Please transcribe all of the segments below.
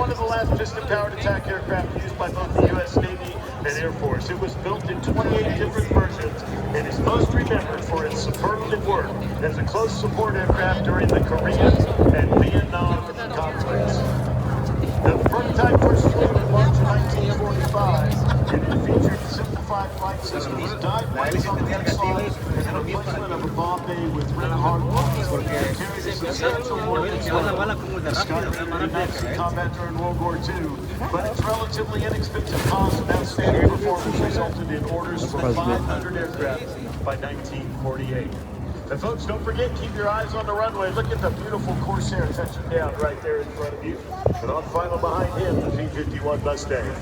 one of the last piston-powered attack aircraft used by both the U.S. Navy and Air Force. It was built in 28 different versions and is most remembered for its superlative work as a close support aircraft during the Korean and Vietnam conflicts. Now, the prototype first flew in March of 1945, and it featured a simplified flight system with dive plates on the inside and a replacement of a bomb bay with red hard bombs that carried a substantial ordnance load. The Skyracer did not see combat during World War II, but its relatively inexpensive cost and outstanding performance resulted in orders for 500 aircraft by 1948. And folks, don't forget, keep your eyes on the runway. Look at the beautiful Corsair touching down right there in front of you. And on final behind him, the P-51 Mustang.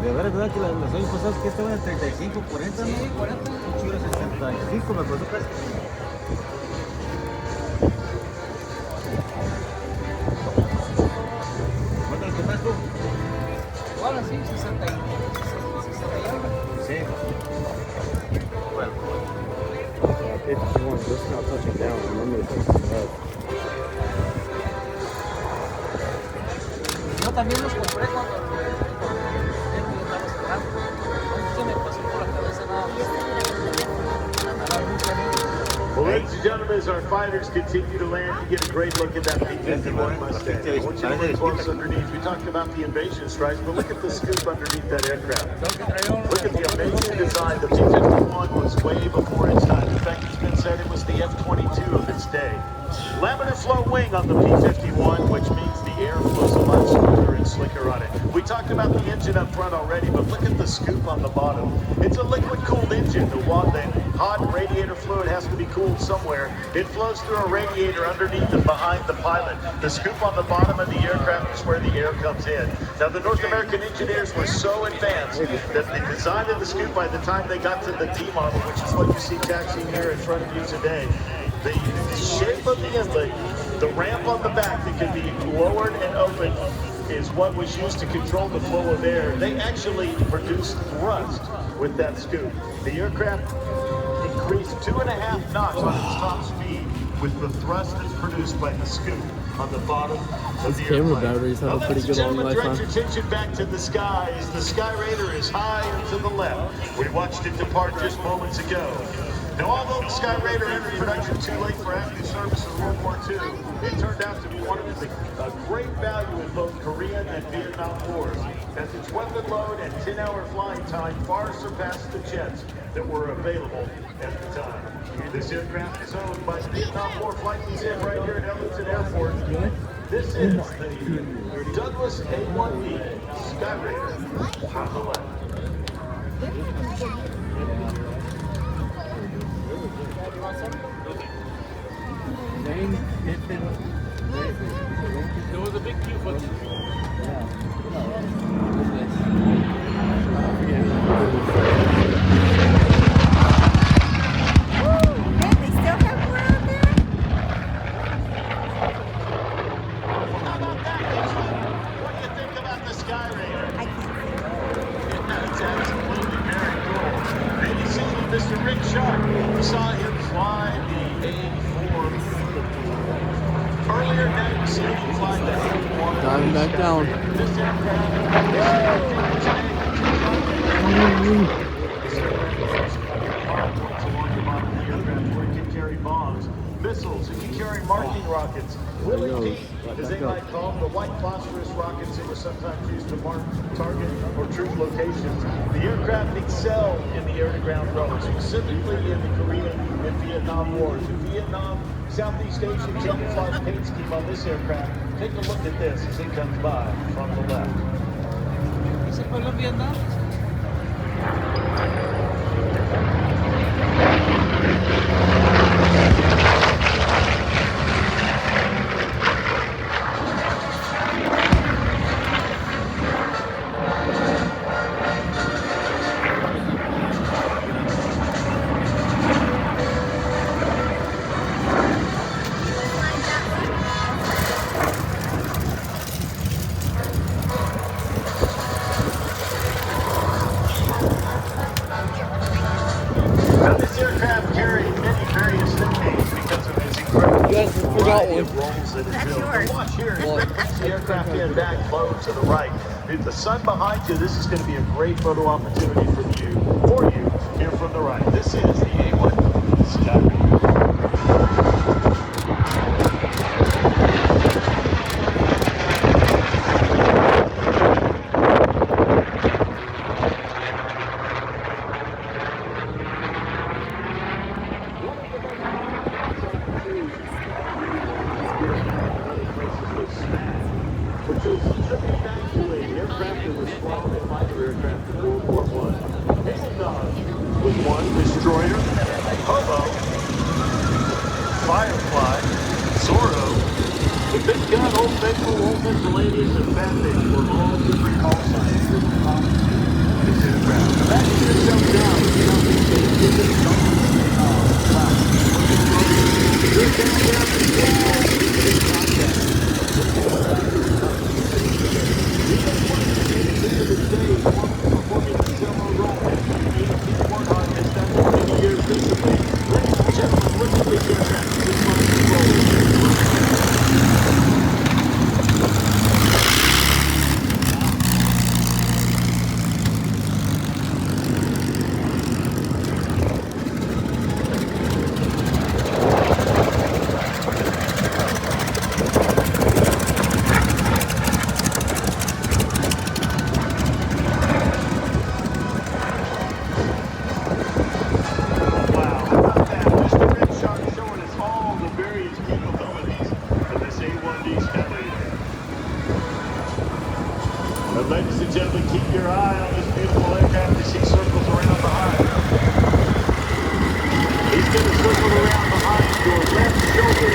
De verdad que las años pasados que estaban en 35, 40, ¿no? 40, un chido 65, me acuerdo casi. ¿Cuánto le compras tú? Ahora sí, 60 y algo. Sí. Bueno. It's not touching down. Remember it's touching up. Yo también los compré cuando estaba cerrando. No se me pasó por la cabeza nada. Well, ladies and gentlemen, as our fighters continue to land, you get a great look at that P-51 Mustang. I want you to look close underneath. We talked about the invasion strikes, but look at the scoop underneath that aircraft. Look at the amazing design. The P-51 was way before its time. In fact, it's been said it was the F-22 of its day. Laminar flow wing on the P-51, which means the air flows a lot smoother and slicker on it. We talked about the engine up front already, but look at the scoop on the bottom. It's a liquid-cooled engine. The hot radiator fluid has to be cooled somewhere. It flows through a radiator underneath and behind the pilot. The scoop on the bottom of the aircraft is where the air comes in. Now, the North American engineers were so advanced that the design of the scoop, by the time they got to the D model, which is what you see taxiing here in front of you today, the shape of the inlet, the ramp on the back that can be lowered and opened is what was used to control the flow of air. They actually produced thrust with that scoop. The aircraft increased 2.5 knots on its top speed with the thrust that's produced by the scoop on the bottom of the airplane. Camera batteries have a pretty good long lifetime. Direct your attention back to the skies. The Skyracer is high and to the left. We watched it depart just moments ago. Now, although the Skyracer entered production too late for active service in World War II, it turned out to be one of a great value in both Korean and Vietnam wars, as its weapon load and 10-hour flying time far surpassed the jets that were available at the time. This aircraft is owned by the Vietnam War Flight Museum right here at Ellington Airport. This is the Douglas A-1B Skyracer on the left. There was a big queue for this. They still have more out there? How about that? What do you think about the Skyracer? I can't see. It's absolutely very cool. Maybe seeing Mr. Rick Sharp. We saw him fly the A-4 earlier than we seen him fly the A-1. Diving back down. This aircraft can carry bombs, missiles, it can carry marking rockets. Willie P, as they might call them, the white phosphorus rockets that were sometimes used to mark target or troop locations. The aircraft excelled in the air-to-ground role, specifically in the Korean and Vietnam wars. In Vietnam, Southeast Asian camouflage paint scheme on this aircraft. Take a look at this as it comes by from the left. ¿Ese fue en Vietnam? it rolls and it That's builds. yours. But watch here, the aircraft in back low to the right. With the sun behind you, this is going to be a great photo opportunity for you here from the right. This is the A1 Sky. Which is tribute back to an aircraft that was flown in fighter aircraft in World War I. Hazelnog was one, Destroyer, Hobo, Firefly, Zorro, the Big Gun, Old Faithful, Old Miscellaneous, and Fat Fish were all different call signs for the top this aircraft. Imagine yourself down if you don't think they did this. Wow. You're down there in the contact. Ladies and gentlemen, keep your eye on this beautiful aircraft as he circles around behind. He's going to circle around behind your left shoulder.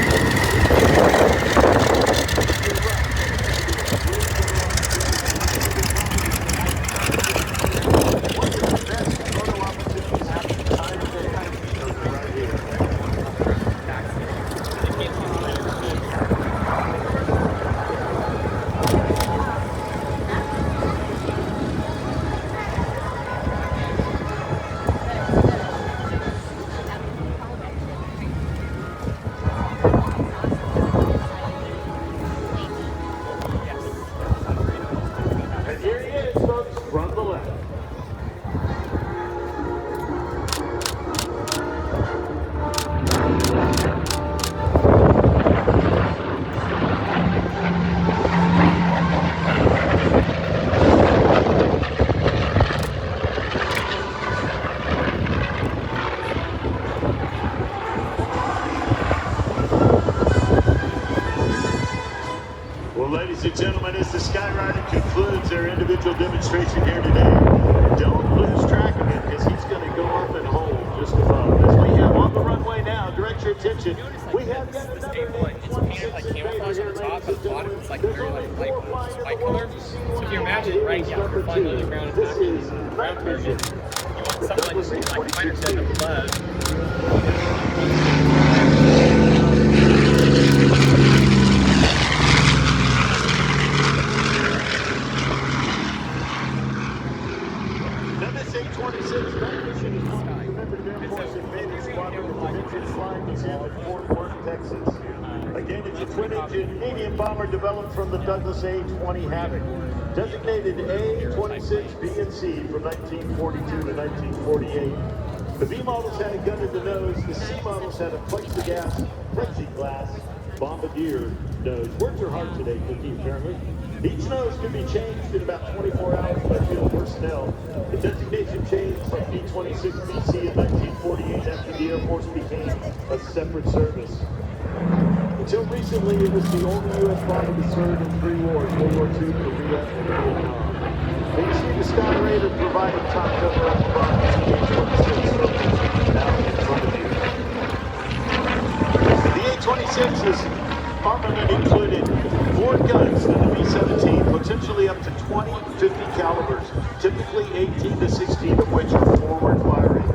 One of the best photo opportunities out of the entire day is right here. And here he is, folks, from the left. Well, ladies and gentlemen, as the Skyrider concludes their individual demonstration here today, don't lose track of it because he's going to go up and hold just above. As we have on the runway now, direct your attention. We have yet This another A1, it's painted like camouflage on the top, but the bottom it's like very like light color. So if you imagine, right, yeah, you're flying on the ground attacking ground target, you want something like fighter jet up above. Now this A-26, that mission is one of the commemorative Air Force Invader Squadron of Dimensions flying museum in Fort Worth, Texas. Again, it's a twin-engine medium bomber developed from the Douglas A-20 Havoc. Designated A-26 B and C from 1942 to 1948. The B models had a gun in the nose, the C models had a plexiglass bombardier nose. Words are hard today, Cookie, apparently. Each nose can be changed in about 24 hours by field personnel. The designation changed from B-26 BC in 1948 after the Air Force became a separate service. Until recently, it was the only U.S. bomber to serve in three wars, World War II, Korea, and Vietnam. And you see the Skyrider providing top cover up above the A-26 now in front of you. The A-26's armament included 4 guns than the B-17, potentially up to 20 50 calibers, typically 18 to 16 of which are forward firing.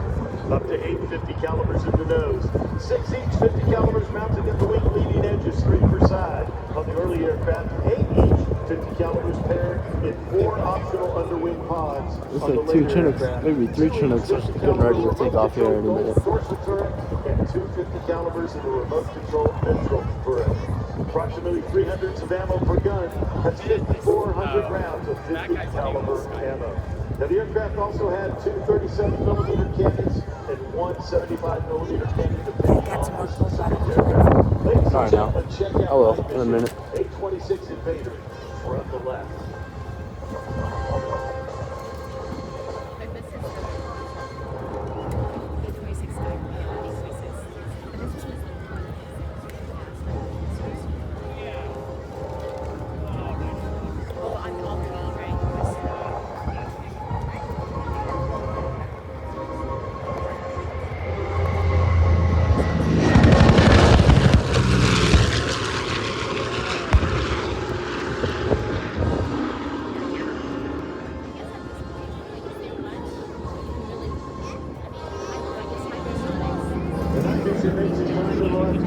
Up to 8 50 calibers in the nose. 6 each 50 calibers mounted in the wing leading edges, 3 per side. On the early aircraft, 8 each 50 calibers paired in 4 optional underwing pods. Looks on the like 2 later Chinooks, aircraft. maybe 3 Chinooks are getting ready to take off here in a minute. Dorsal turret and 250 calibers in the remote control ventral turret. Approximately 300 of ammo per gun. That's 5,400 rounds of 50 caliber ammo. Now the aircraft also had 2 37mm cannons and 1 75mm cannon depending on the specific aircraft. Ladies and Sorry now. gentlemen, check out I will, my in a minute. A-26 Invader from the left.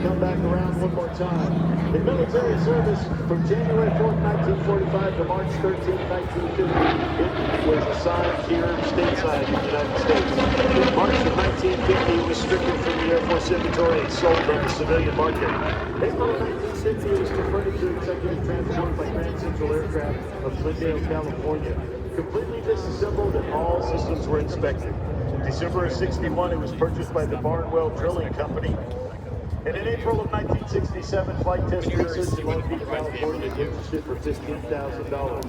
Come back around one more time. In military service from January 4th, 1945 to March 13th, 1950, it was assigned here stateside in the United States. In March of 1950, it was stricken from the Air Force inventory and sold on the civilian market. April of 1960, it was converted to executive transport by Grand Central Aircraft of Glendale, California. Completely disassembled and all systems were inspected. December of 61, it was purchased by the Barnwell Drilling Company. And in April of 1967, Flight Test Research in Long Beach, California, purchased it for $15,000.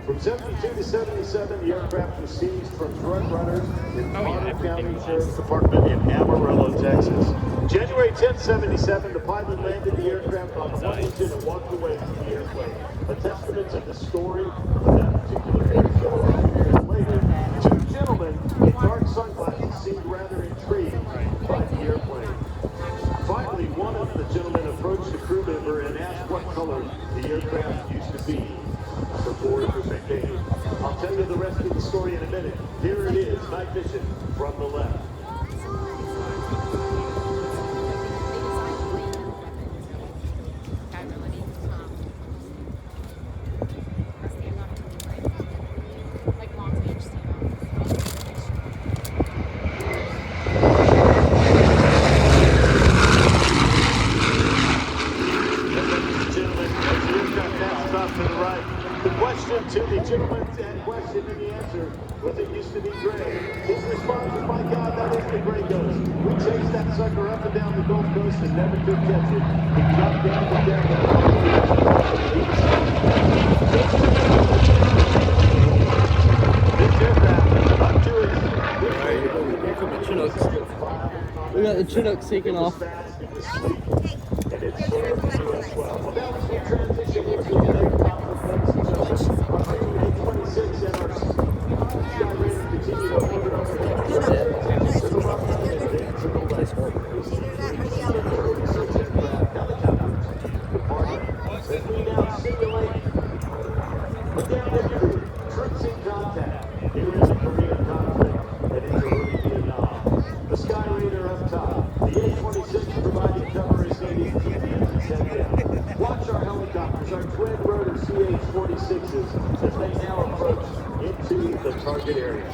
From 72 to 77, the aircraft was seized from drug runners in Potter County Sheriff's Department in Amarillo, Texas. January 10, 77, the pilot landed the aircraft on one engine and walked away from the airplane. A testament to the story of that particular aircraft. Years later, 2 gentlemen in dark sunglasses seemed rather intrigued by the airplane. Finally, one of the gentlemen approached the crew member and asked what color the aircraft used to be before it was repainted. I'll tell you the rest of the story in a minute. Here it is, night vision from the left. To the gentleman and question and the answer was it used to be gray. His response was, my God, that is the gray ghost. We chased that sucker up and down the Gulf Coast and never could catch it. He dropped down the deck and this aircraft up to its Here come the Chinooks. We got the Chinooks taking off. and it's served to us well. Well, now as we transition into the A-26 and our Skyraider continue to orbit overhead. To the left and to the west. As we now simulate a downed crew, troops in contact here in the Korean conflict and into early Vietnam. The Skyraider up top, the A-26 providing cover as needed, keep the engines head down. Watch our helicopters, our twin-rotor CH-46s as they now approach into the target area.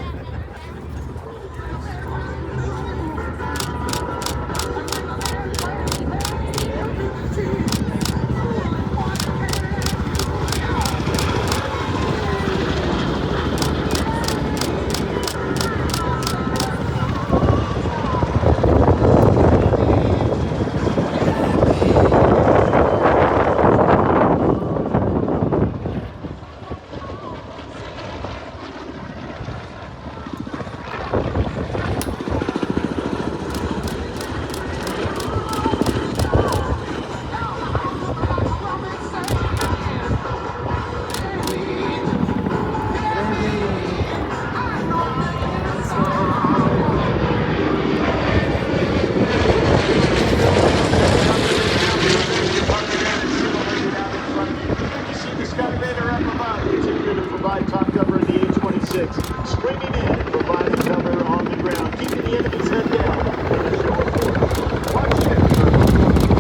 Screaming in and providing cover on the ground, keeping the enemy's head down. And the show of force. Watch it.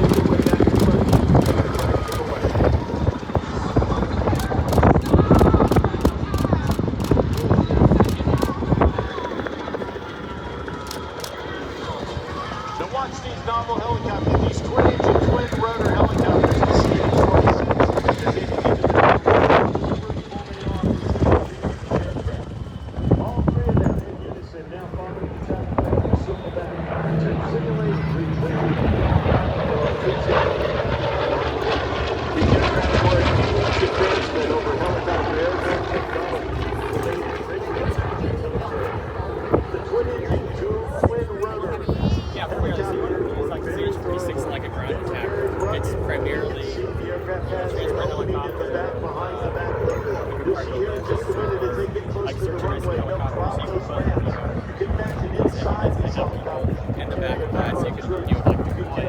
Make your way back to front. favorite part of the movie is like search and rescue helicopters. You can put, You can imagine inside and this have people helicopter. in the back of that, so you can like deploy.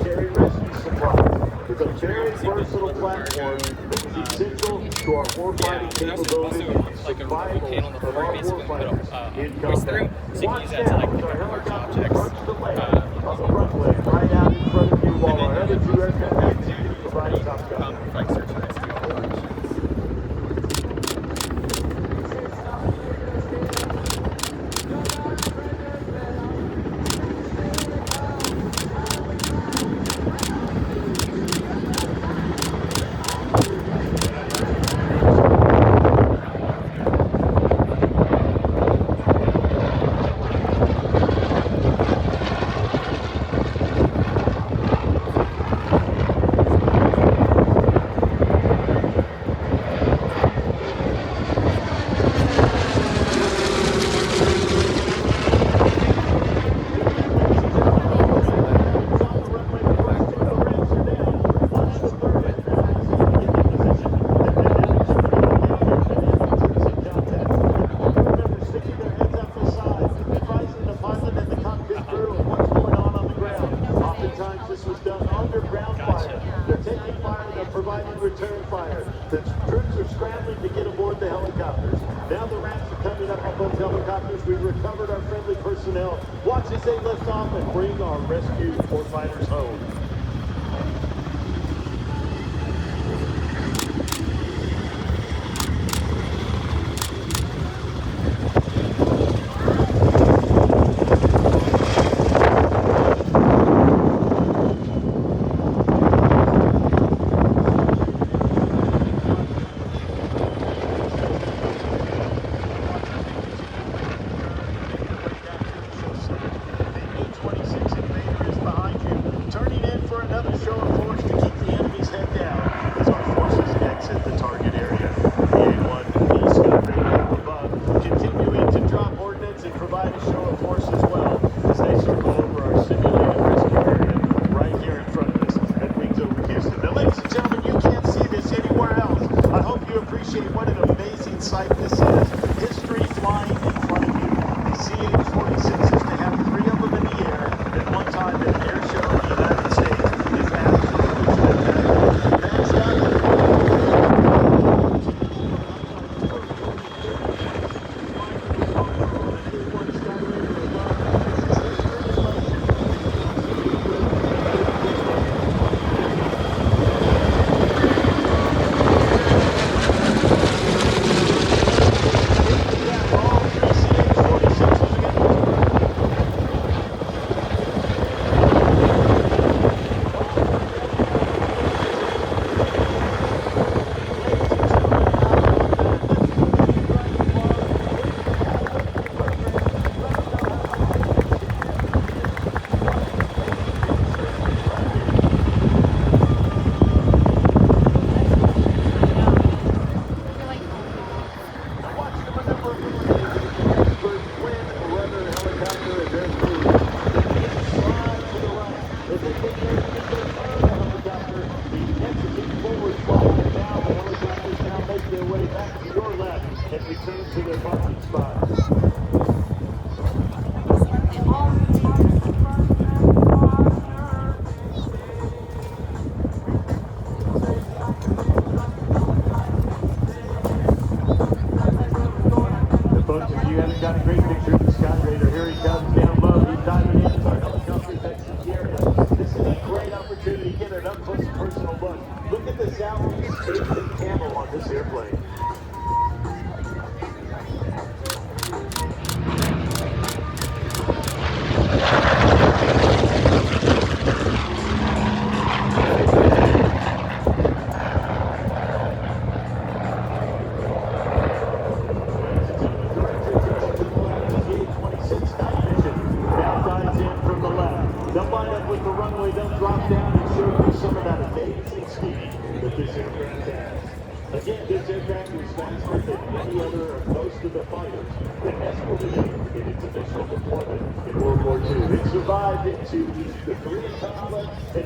Carry rescue supplies. It's a very See the versatile delivery platform cargo. that is essential to our warfighting Yeah, there's also capabilities. like a remote panel on the floor, you basically put a in voice through, so you can use that to like pick up large objects. On the runway, right out in front of you, while our other two aircraft continue to provide top cover. Like search and rescue operations. Return fire. The troops are scrambling to get aboard the helicopters. Now the rats are coming up on both helicopters. We've recovered our friendly personnel. Watch as they lift off and bring our rescued warfighters home. What an amazing sight this is. History flying in front of you. The CH-46s, to have 3 of them in the air at one time in an air show in the United States is absolutely spectacular. That's their way back to your left and return to their parking spots. Folks, if you haven't got a great picture of the Sky Raider, here he comes down low. He's diving in. Our helicopter exits the area. This is a great opportunity to get an up close and personal look. Look at the southeast facing camo on this airplane. They'll line up with the runway, they'll drop down and show you some of that amazing speed that this aircraft has. Again, this aircraft is faster than any other of most of the fighters that escorted it in its initial deployment in World War II. It survived into the Korean conflict and